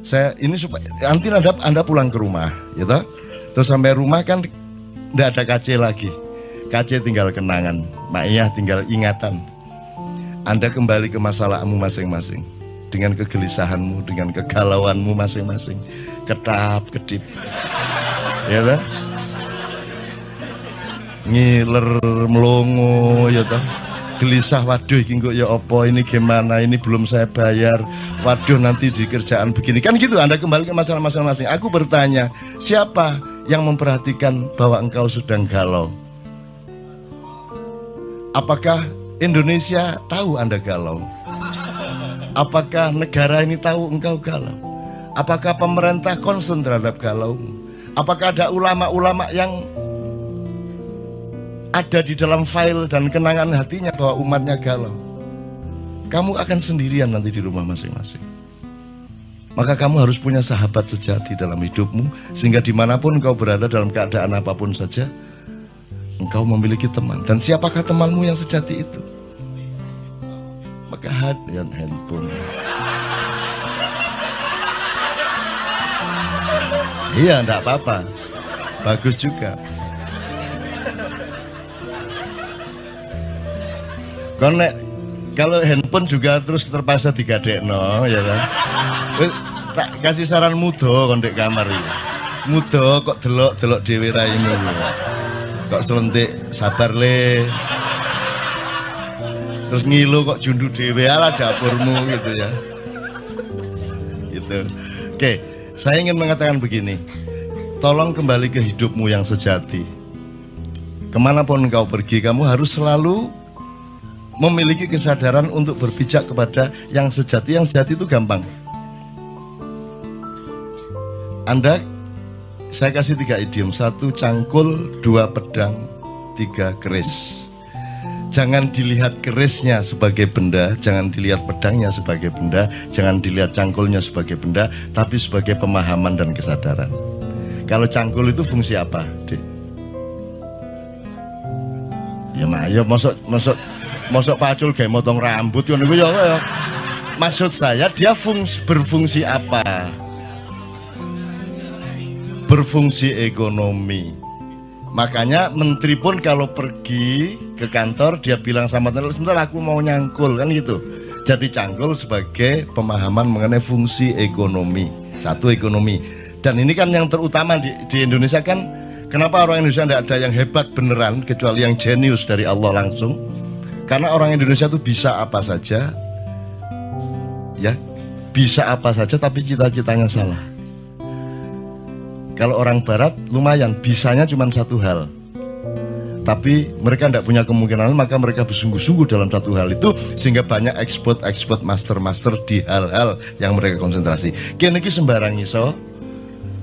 Saya ini supaya nanti anda pulang ke rumah, ya toh? Terus sampai rumah kan tidak ada KC lagi. KC tinggal kenangan, Maiyah tinggal ingatan. Anda kembali ke masalahmu masing-masing, dengan kegelisahanmu, dengan kegalauanmu masing-masing, ketap-kedip, ya toh? Ngiler melongo, ya toh? Gelisah, waduh iki kok ya apa, ini gimana, ini belum saya bayar, waduh nanti di kerjaan begini, kan gitu. Anda kembali ke masalah masing-masing. Aku bertanya, siapa yang memperhatikan bahwa engkau sedang galau? Apakah Indonesia tahu Anda galau? Apakah negara ini tahu engkau galau? Apakah pemerintah concern terhadap galaumu? Apakah ada ulama-ulama yang ada di dalam file dan kenangan hatinya bahwa umatnya galau? Kamu akan sendirian nanti di rumah masing-masing. Maka kamu harus punya sahabat sejati dalam hidupmu, sehingga dimanapun engkau berada dalam keadaan apapun saja, engkau memiliki teman. Dan siapakah temanmu yang sejati itu? Maka hadiah handphone. Iya, enggak apa-apa, bagus juga. Konek kalau handphone juga terus terpaksa digadekno, ya kan? Tak kasih saran mudo kon ndek kamar iki. Mudo kok delok-delok dhewe raimu. Kok selentik sabar le. Terus ngilu kok jundu dhewe ala dapurmu gitu ya. Gitu. Oke, saya ingin mengatakan begini. Tolong kembali ke hidupmu yang sejati. Kemanapun engkau pergi, kamu harus selalu memiliki kesadaran untuk berpijak kepada yang sejati. Yang sejati itu gampang. Saya kasih 3 idiom. 1 cangkul, 2 pedang, 3 keris. Jangan dilihat kerisnya sebagai benda, jangan dilihat pedangnya sebagai benda, jangan dilihat cangkulnya sebagai benda, tapi sebagai pemahaman dan kesadaran. Kalau cangkul itu fungsi apa, Dik? Ya ayo masuk pacul kayak motong rambut ya. Maksud saya dia berfungsi apa? Berfungsi ekonomi. Makanya menteri pun kalau pergi ke kantor dia bilang sama tenaga, sebentar aku mau nyangkul, kan gitu. Jadi cangkul sebagai pemahaman mengenai fungsi ekonomi. 1 ekonomi. Dan ini kan yang terutama di Indonesia kan. Kenapa orang Indonesia tidak ada yang hebat beneran kecuali yang jenius dari Allah langsung? Karena orang Indonesia itu bisa apa saja, ya, bisa apa saja, tapi cita-citanya salah. Kalau orang Barat lumayan, bisanya cuma 1 hal, tapi mereka tidak punya kemungkinan, maka mereka bersungguh-sungguh dalam 1 hal itu, sehingga banyak ekspor, master di hal-hal yang mereka konsentrasi. Kini sembarang iso,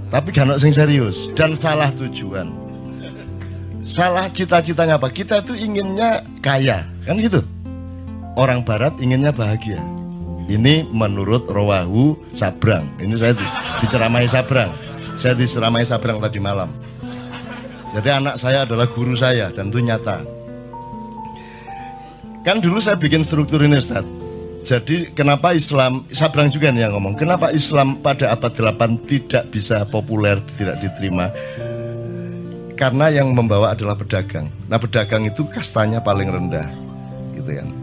tapi gak sing serius dan salah tujuan. Salah cita-citanya apa? Kita itu inginnya kaya, kan gitu. Orang Barat inginnya bahagia. Ini menurut Rawahu Sabrang. Ini saya diceramai Sabrang. Saya diceramai Sabrang tadi malam. Jadi anak saya adalah guru saya dan itu nyata. Kan dulu saya bikin struktur ini, Ustaz. Jadi kenapa Islam, Sabrang juga nih yang ngomong, kenapa Islam pada abad 8 tidak bisa populer, tidak diterima? Karena yang membawa adalah pedagang. Nah, pedagang itu kastanya paling rendah, gitu kan.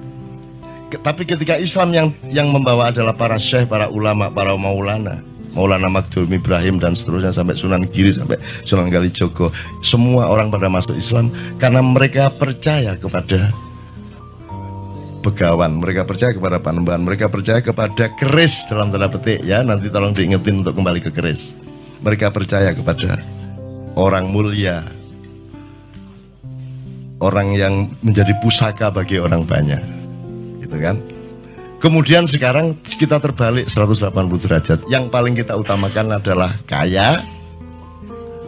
Tapi ketika Islam yang membawa adalah para syekh, para ulama, para maulana, Maulana Magdum Ibrahim dan seterusnya sampai Sunan Giri, sampai Sunan Kalijogo, semua orang pada masuk Islam karena mereka percaya kepada begawan, mereka percaya kepada panembahan, mereka percaya kepada keris dalam tanda petik ya, nanti tolong diingetin untuk kembali ke keris. Mereka percaya kepada orang mulia, orang yang menjadi pusaka bagi orang banyak, gitu kan. Kemudian sekarang kita terbalik 180 derajat. Yang paling kita utamakan adalah kaya,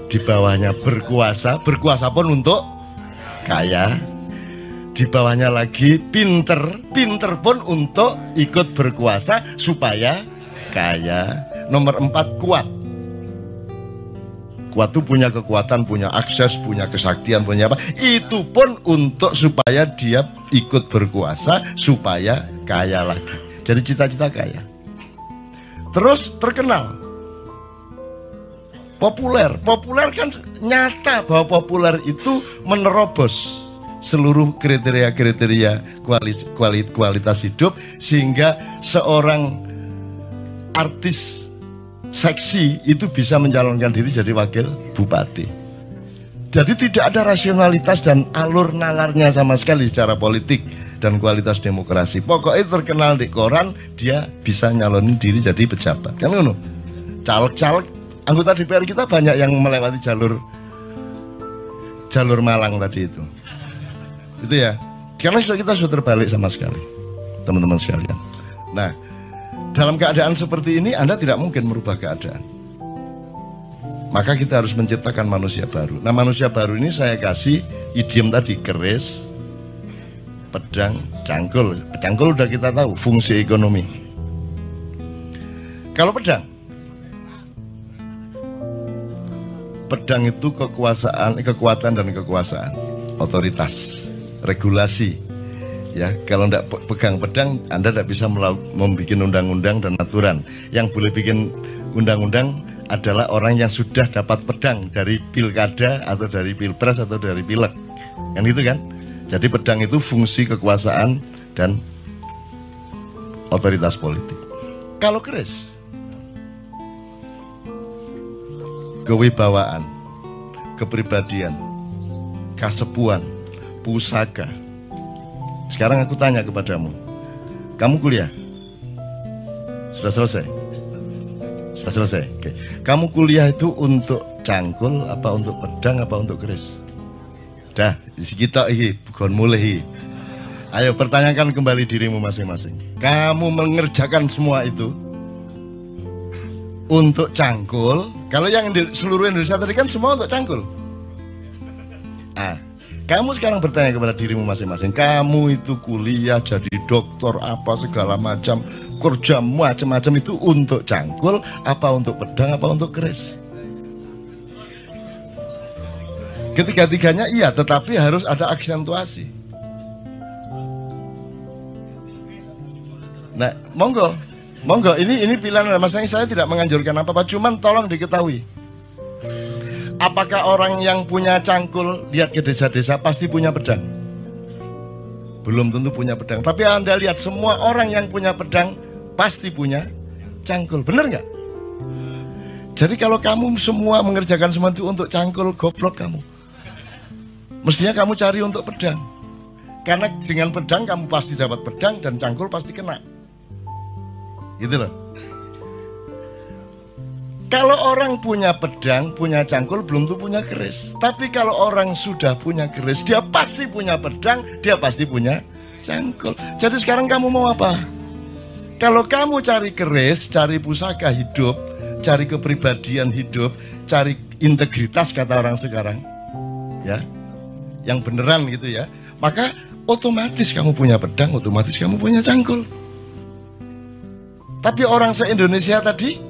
di bawahnya berkuasa, berkuasa pun untuk kaya, di bawahnya lagi pinter, pinter pun untuk ikut berkuasa supaya kaya. Nomor 4 kuat. Kuat itu punya kekuatan, punya akses, punya kesaktian, punya apa. Itu pun untuk supaya dia ikut berkuasa supaya kaya lagi. Jadi cita-cita kaya. Terus terkenal. Populer. Populer kan nyata bahwa populer itu menerobos seluruh kriteria-kriteria kualitas hidup, sehingga seorang artis seksi itu bisa mencalonkan diri jadi wakil bupati. Jadi tidak ada rasionalitas dan alur nalarnya sama sekali secara politik dan kualitas demokrasi. Pokoknya terkenal di koran, dia bisa nyalonin diri jadi pejabat. Kan ngono. Caleg-caleg anggota DPR kita banyak yang melewati jalur Malang tadi itu. Itu ya. Karena kita sudah terbalik sama sekali, teman-teman sekalian. Nah, dalam keadaan seperti ini Anda tidak mungkin merubah keadaan. Maka kita harus menciptakan manusia baru. Nah, manusia baru ini saya kasih idiom tadi, keris, pedang, cangkul. Cangkul udah kita tahu fungsi ekonomi. Kalau pedang itu kekuatan dan kekuasaan, otoritas, regulasi. Ya, kalau tidak pegang pedang, Anda tidak bisa membuat undang-undang dan aturan. Yang boleh bikin undang-undang adalah orang yang sudah dapat pedang dari pilkada atau dari pilpres atau dari pileg. Kan gitu kan? Jadi pedang itu fungsi kekuasaan dan otoritas politik. Kalau keris, kewibawaan, kepribadian, kasepuan, pusaka. Sekarang aku tanya kepadamu, kamu kuliah? Sudah selesai? Sudah selesai? Oke. Kamu kuliah itu untuk cangkul, apa untuk pedang, apa untuk keris? Dah, kita ini bukan mulai. Ayo pertanyakan kembali dirimu masing-masing. Kamu mengerjakan semua itu untuk cangkul. Kalau yang di seluruh Indonesia tadi kan semua untuk cangkul. Kamu sekarang bertanya kepada dirimu masing-masing. Kamu itu kuliah jadi dokter apa segala macam, kerja macam-macam itu untuk cangkul, apa untuk pedang, apa untuk keris? Ketiga-tiganya iya, tetapi harus ada aksentuasi. Nah, monggo, ini pilihan masing-masing. Saya tidak menganjurkan apa-apa, cuman tolong diketahui. Apakah orang yang punya cangkul lihat ke desa-desa pasti punya pedang? Belum tentu punya pedang. Tapi Anda lihat semua orang yang punya pedang pasti punya cangkul. Benar nggak? Jadi kalau kamu semua mengerjakan semua itu untuk cangkul, goblok kamu. Mestinya kamu cari untuk pedang. Karena dengan pedang kamu pasti dapat pedang dan cangkul pasti kena. Gitu loh. Kalau orang punya pedang, punya cangkul, belum tentu punya keris. Tapi kalau orang sudah punya keris, dia pasti punya pedang, dia pasti punya cangkul. Jadi sekarang kamu mau apa? Kalau kamu cari keris, cari pusaka hidup, cari kepribadian hidup, cari integritas kata orang sekarang, ya, yang beneran gitu ya, maka otomatis kamu punya pedang, otomatis kamu punya cangkul. Tapi orang se-Indonesia tadi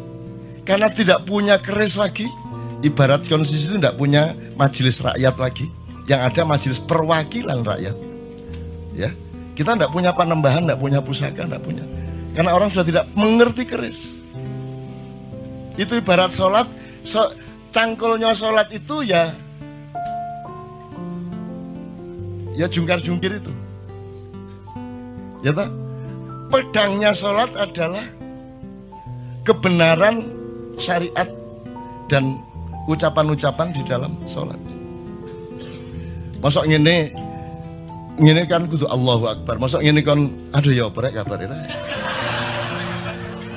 karena tidak punya keris lagi, ibarat konstitusi itu tidak punya majelis rakyat lagi, yang ada majelis perwakilan rakyat. Ya, kita tidak punya panembahan, tidak punya pusaka, tidak punya. Karena orang sudah tidak mengerti keris. Itu ibarat sholat, cangkulnya sholat itu ya jungkar-jungkir itu. Ya tak? Pedangnya sholat adalah kebenaran syariat dan ucapan-ucapan di dalam sholat. Masuk ngene kan kudu Allahu Akbar. Masuk ngene kan aduh ya apa rek kabar ini.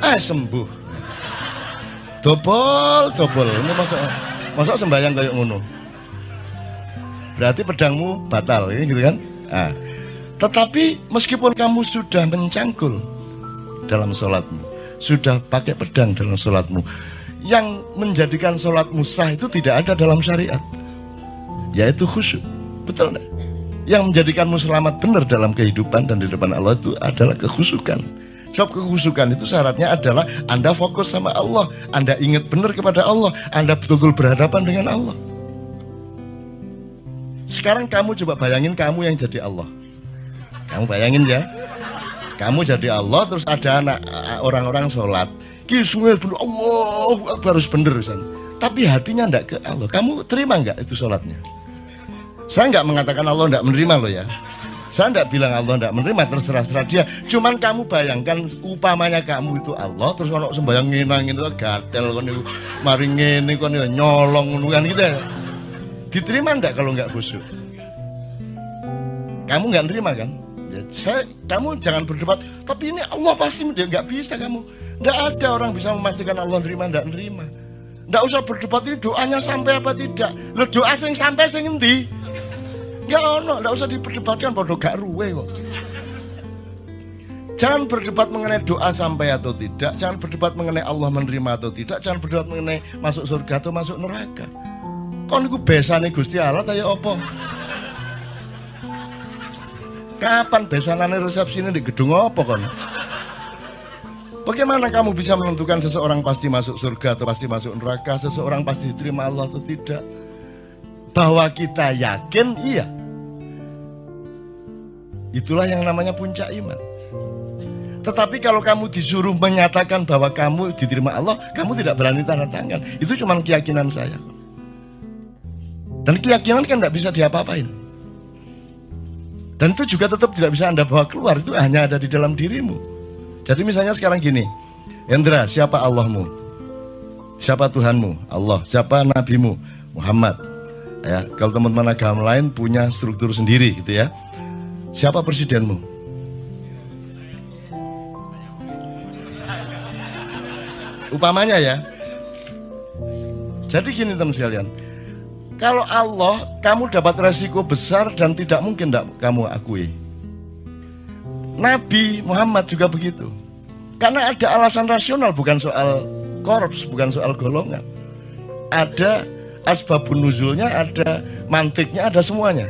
Sembuh. Dobol. Ini masuk sembahyang kayak ngono. Berarti pedangmu batal gitu kan? Tetapi meskipun kamu sudah mencangkul dalam sholatmu, sudah pakai pedang dalam sholatmu, yang menjadikan sholatmu sah itu tidak ada dalam syariat, yaitu khusyuk. Betul enggak? Yang menjadikanmu selamat benar dalam kehidupan dan di depan Allah itu adalah kekhusyukan. Sebab kekhusyukan itu syaratnya adalah Anda fokus sama Allah, Anda ingat benar kepada Allah, Anda betul-betul berhadapan dengan Allah. Sekarang kamu coba bayangin kamu yang jadi Allah. Kamu bayangin ya. Kamu jadi Allah, terus ada anak orang-orang sholat. Kisungnya bener, Allah harus bener San. Tapi hatinya ndak ke Allah. Kamu terima nggak itu sholatnya? Saya nggak mengatakan Allah ndak menerima loh ya. Saya ndak bilang Allah ndak menerima, terserah dia. Cuman kamu bayangkan upamanya kamu itu Allah, terus ono sembayang nginangin itu gatel kon niku, mari ngene kon nyolong kan gitu ya. Diterima ndak kalau nggak khusyuk? Kamu nggak nerima kan? Ya, kamu jangan berdebat. Tapi ini Allah pasti dia nggak bisa kamu. Nggak ada orang bisa memastikan Allah nerima ndak nerima. Nggak usah berdebat ini doanya sampai apa tidak. Lo doa sing sampai sing endi? Ya ono, nggak usah diperdebatkan, bodoh gak ruwe kok. Jangan berdebat mengenai doa sampai atau tidak. Jangan berdebat mengenai Allah menerima atau tidak. Jangan berdebat mengenai masuk surga atau masuk neraka. Kon iku besane Gusti Allah ta ya apa? Kapan besanane resepsine di gedung apa kon? Bagaimana kamu bisa menentukan seseorang pasti masuk surga atau pasti masuk neraka, seseorang pasti diterima Allah atau tidak? Bahwa kita yakin, iya. Itulah yang namanya puncak iman. Tetapi kalau kamu disuruh menyatakan bahwa kamu diterima Allah, kamu tidak berani tanda tangan. Itu cuma keyakinan saya. Dan keyakinan kan tidak bisa diapa-apain. Dan itu juga tetap tidak bisa Anda bawa keluar. Itu hanya ada di dalam dirimu. Jadi misalnya sekarang gini, Hendra, siapa Allahmu? Siapa Tuhanmu? Allah. Siapa Nabimu? Muhammad. Ya, kalau teman-teman agama lain punya struktur sendiri gitu ya. Siapa presidenmu? Upamanya ya. Jadi gini teman sekalian, kalau Allah kamu dapat resiko besar dan tidak mungkin tidak kamu akui. Nabi Muhammad juga begitu. Karena ada alasan rasional, bukan soal korps, bukan soal golongan. Ada asbabun nuzulnya, ada mantiknya, ada semuanya.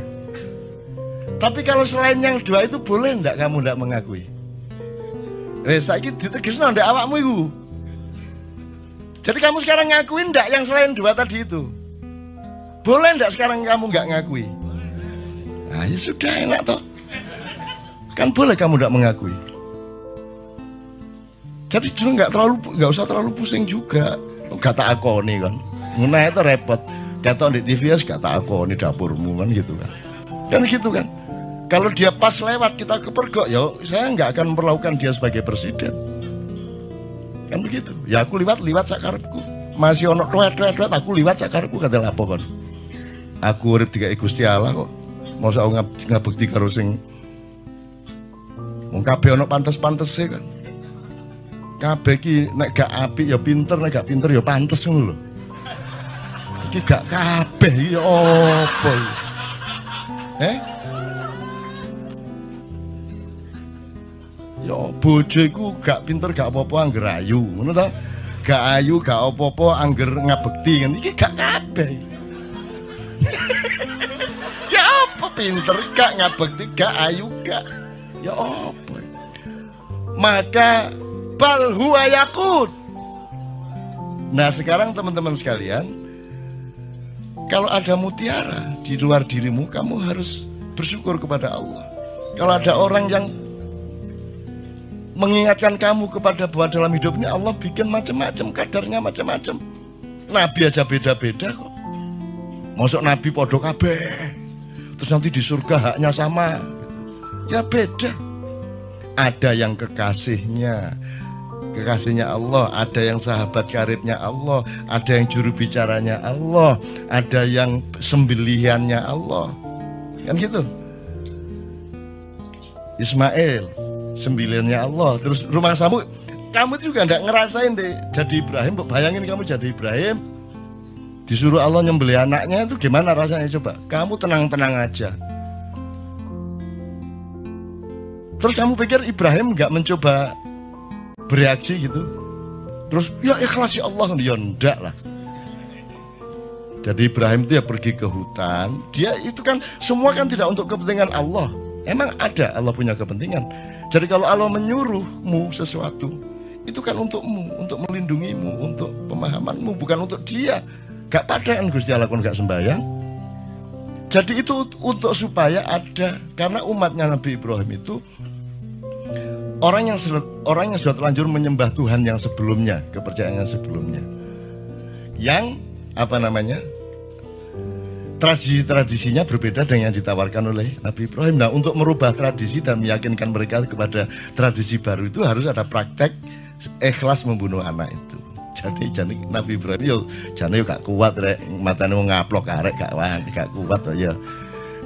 Tapi kalau selain yang dua itu boleh enggak kamu enggak mengakui? Saiki ditegesno ndek awakmu iku. Jadi kamu sekarang ngakuin enggak yang selain dua tadi itu? Boleh enggak sekarang kamu enggak ngakui? Nah, ya sudah enak toh. Kan boleh kamu enggak mengakui. Jadi dulu enggak usah terlalu pusing juga. Enggak tak akoni kan. Ngono itu repot. Kata di TV gak tak akoni dapurmu kan gitu kan. Kan gitu kan. Kalau dia pas lewat kita kepergok, ya saya nggak akan memperlakukan dia sebagai presiden. Kan begitu. Ya aku liwat sakarepku. Masih ono tuet aku liwat sakarepku kata lapo kon. Aku urip dikai Gusti Allah kok. Mosok ngabekti karo sing wong kabeh ono pantes-pantese kan. Kabeh iki nek gak apik ya pinter, nek gak pinter ya pantes ngono lho. Iki gak kabeh iki opo iki? Ya bojo iku gak pinter gak apa-apa angger ayu, ngono ta? Gak ayu gak apa-apa angger ngabekti kan. Iki gak kabeh. Ya apa pinter gak ngabekti gak ayu gak. Ya apa? Maka bal huwa yakut. Nah, sekarang teman-teman sekalian, kalau ada mutiara di luar dirimu, kamu harus bersyukur kepada Allah. Kalau ada orang yang mengingatkan kamu kepada bahwa dalam hidup ini Allah bikin macam-macam, kadarnya macam-macam. Nabi aja beda-beda kok. Masuk Nabi podo kabeh, terus nanti di surga haknya sama. Ya beda. Ada yang kekasihnya Allah, ada yang sahabat karibnya Allah, ada yang juru bicaranya Allah, ada yang sembelihannya Allah. Kan gitu. Ismail sembilannya Allah. Terus rumah kamu juga enggak ngerasain deh jadi Ibrahim. Bayangin kamu jadi Ibrahim, disuruh Allah nyembelih anaknya, itu gimana rasanya coba? Kamu tenang-tenang aja. Terus kamu pikir Ibrahim enggak mencoba bereaksi gitu? Terus ya ikhlas ya Allah, ya enggak lah. Jadi Ibrahim itu ya pergi ke hutan. Dia itu kan semua kan tidak untuk kepentingan Allah. Emang ada Allah punya kepentingan. Jadi kalau Allah menyuruhmu sesuatu, itu kan untukmu, untuk melindungimu, untuk pemahamanmu, bukan untuk dia. Gak padaan Gusti Allah kon gak sembahyang. Jadi itu untuk supaya ada, karena umatnya Nabi Ibrahim itu orang yang sudah terlanjur menyembah Tuhan yang sebelumnya, kepercayaan yang sebelumnya, yang apa namanya, tradisinya berbeda dengan yang ditawarkan oleh Nabi Ibrahim. Nah, untuk merubah tradisi dan meyakinkan mereka kepada tradisi baru itu harus ada praktek ikhlas membunuh anak itu. Jadi Nabi Ibrahim yo jane yo gak kuat rek, matane wong ngaplok arek gak kuat ya.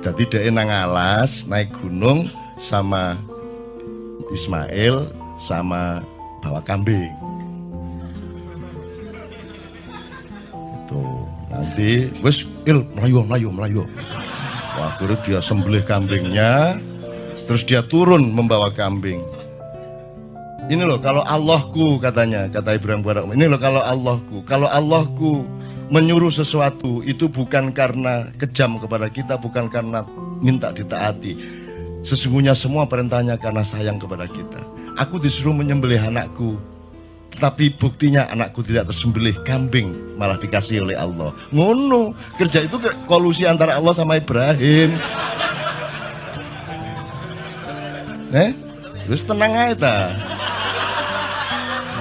Dadi dhek nang alas naik gunung sama Ismail sama bawa kambing. Itu nanti wis melayu. Wah, akhirnya dia sembelih kambingnya, terus dia turun membawa kambing. Ini loh kalau Allahku, katanya, kata Ibrahim Barak, ini loh kalau Allahku menyuruh sesuatu itu bukan karena kejam kepada kita, bukan karena minta ditaati. Sesungguhnya semua perintahnya karena sayang kepada kita. Aku disuruh menyembelih anakku, tapi buktinya anakku tidak tersembelih, kambing malah dikasih oleh Allah. Ngono, kerja itu kolusi antara Allah sama Ibrahim. Terus tenang aja.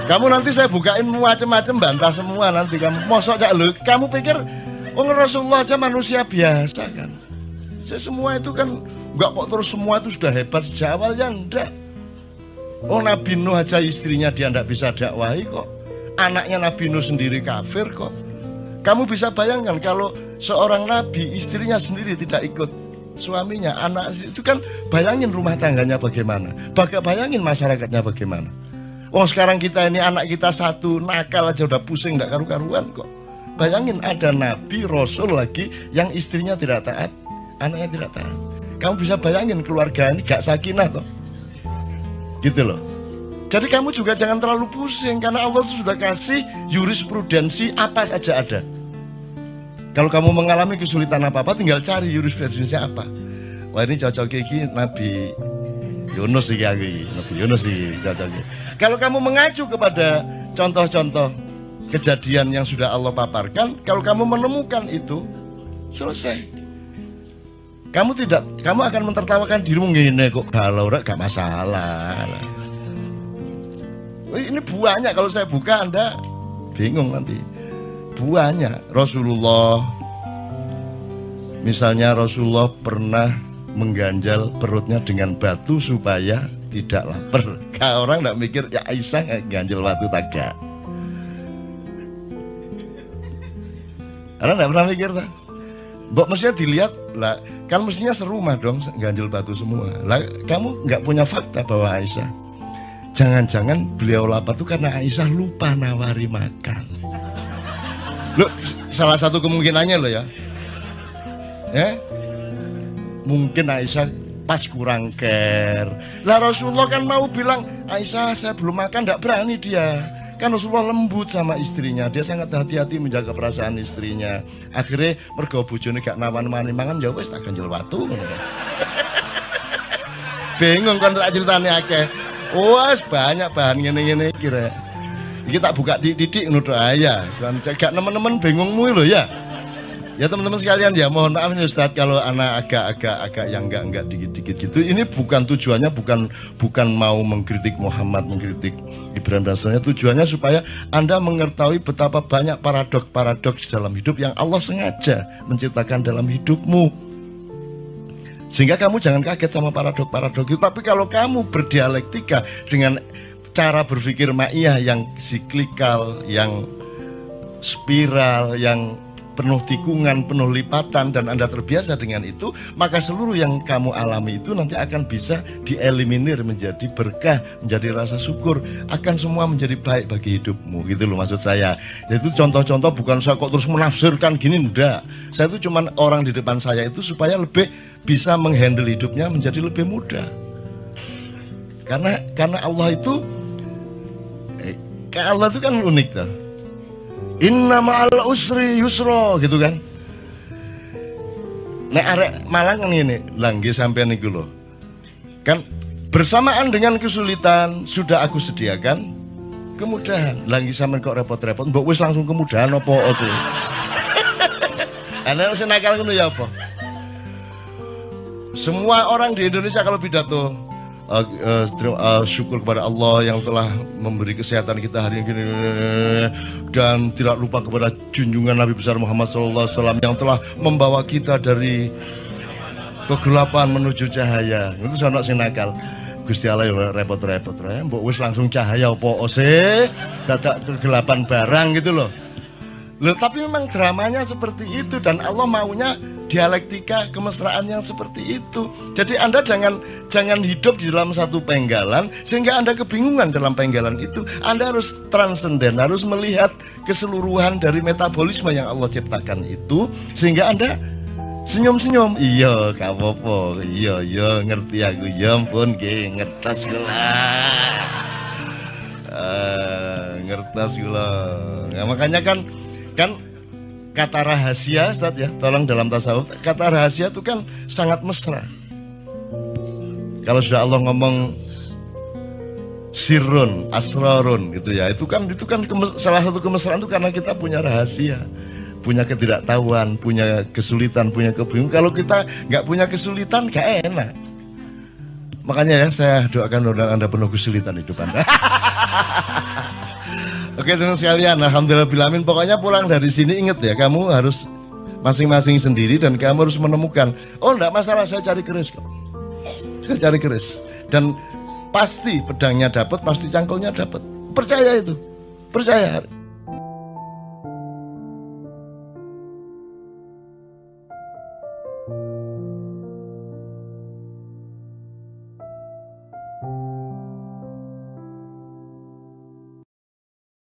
Kamu nanti saya bukain macam-macam, bantah semua nanti kamu. Mosok cak lu, kamu pikir Rasulullah aja manusia biasa kan? Semua itu kan enggak kok terus semua itu sudah hebat sejak awal, ya enggak. Nabi Nuh aja istrinya dia enggak bisa dakwahi kok. Anaknya Nabi Nuh sendiri kafir kok. Kamu bisa bayangkan kalau seorang nabi istrinya sendiri tidak ikut suaminya, anak itu kan, bayangin rumah tangganya bagaimana, bayangin masyarakatnya bagaimana. Sekarang kita ini anak kita satu nakal aja udah pusing, gak karu-karuan kok. Bayangin ada nabi, rasul lagi yang istrinya tidak taat, anaknya tidak taat. Kamu bisa bayangin keluarga ini gak sakinah toh. Gitu loh. Jadi kamu juga jangan terlalu pusing, karena Allah sudah kasih jurisprudensi apa saja ada. Kalau kamu mengalami kesulitan apa-apa, tinggal cari jurisprudensi apa. Wah, ini cocok iki Nabi Yunus iki aku iki. Nabi Yunus iki cocok. Kalau kamu mengacu kepada contoh-contoh kejadian yang sudah Allah paparkan, kalau kamu menemukan itu, selesai. Kamu akan mentertawakan dirimu, ngene kok galau, gak masalah. Ini buahnya, kalau saya buka Anda bingung nanti. Buahnya Rasulullah, misalnya Rasulullah pernah mengganjal perutnya dengan batu supaya tidak lapar. Orang tidak mikir ya Aisyah ganjel batu tagak. Orang tidak pernah mikir tak? Mbok mestinya dilihat lah, kan mestinya serumah dong ganjel batu semua. Lah kamu nggak punya fakta bahwa Aisyah, jangan-jangan beliau lapar itu karena Aisyah lupa nawari makan. Loh, salah satu kemungkinannya loh ya. Mungkin Aisyah pas kurang care. Lah Rasulullah kan mau bilang, Aisyah saya belum makan, tidak berani dia. Kan Rasulullah lembut sama istrinya, dia sangat hati-hati menjaga perasaan istrinya. Akhirnya mergo bojone gak nawan-wani mangan, ya wis tak ganjel watu. Bingung kan tak ceritane akeh. Wes banyak bahan ngene-ngene kira. Iki tak buka didik ngono ya. Kan gak nemen-nemen bingungmu lho ya. Ya teman-teman sekalian, ya mohon maaf nih Ustadz kalau anak agak yang enggak dikit-dikit gitu. Ini bukan tujuannya, bukan mau mengkritik Muhammad, mengkritik Ibrahim dan sebagainya. Tujuannya supaya Anda mengetahui betapa banyak paradoks dalam hidup yang Allah sengaja menciptakan dalam hidupmu. Sehingga kamu jangan kaget sama paradoks itu. Tapi kalau kamu berdialektika dengan cara berpikir ma'iyah yang siklikal, yang spiral, yang penuh tikungan, penuh lipatan, dan Anda terbiasa dengan itu, maka seluruh yang kamu alami itu nanti akan bisa dieliminir menjadi berkah, menjadi rasa syukur, akan semua menjadi baik bagi hidupmu. Gitu loh maksud saya. Itu contoh-contoh, bukan saya kok terus menafsirkan gini, enggak. Saya itu cuman orang di depan saya itu supaya lebih bisa menghandle hidupnya menjadi lebih mudah. Karena Allah itu kan unik tuh. Inna ma'al usri yusra gitu kan. Nek arek Malang kan ini langgi sampean niku lho. Kan bersamaan dengan kesulitan sudah aku sediakan kemudahan. Langgi sampean kok repot-repot, mbok wis langsung kemudahan apa oke. Ana sing nakal ngono ya apa? Semua orang di Indonesia kalau pidato syukur kepada Allah yang telah memberi kesehatan kita hari ini, dan tidak lupa kepada junjungan Nabi besar Muhammad SAW yang telah membawa kita dari kegelapan menuju cahaya. Itu sono sing nakal. Gusti Allah ya repot-repot ya. Mbok wis langsung cahaya apa sih? Dadak kegelapan barang gitu loh. Loh, tapi memang dramanya seperti itu dan Allah maunya dialektika kemesraan yang seperti itu. Jadi Anda jangan hidup di dalam satu penggalan sehingga Anda kebingungan dalam penggalan itu. Anda harus transenden, harus melihat keseluruhan dari metabolisme yang Allah ciptakan itu sehingga Anda senyum-senyum. Iya, gak apa-apa. Iya, ngerti aku. Ya ampun, ngertas gula. Ngertas gula. Nah, makanya kan kata rahasia, Ustaz ya, tolong dalam tasawuf, kata rahasia itu kan sangat mesra. Kalau sudah Allah ngomong sirrun, asrarun gitu ya, itu kan salah satu kemesraan itu karena kita punya rahasia, punya ketidaktahuan, punya kesulitan, punya kebingungan. Kalau kita nggak punya kesulitan, gak enak. Makanya ya saya doakan mudah-mudahan Anda penuh kesulitan hidup Anda. Oke teman sekalian, alhamdulillah, pokoknya pulang dari sini ingat ya, kamu harus masing-masing sendiri dan kamu harus menemukan, oh enggak masalah, saya cari keris kok. Saya cari keris dan pasti pedangnya dapat, pasti cangkulnya dapat. Percaya itu, percaya.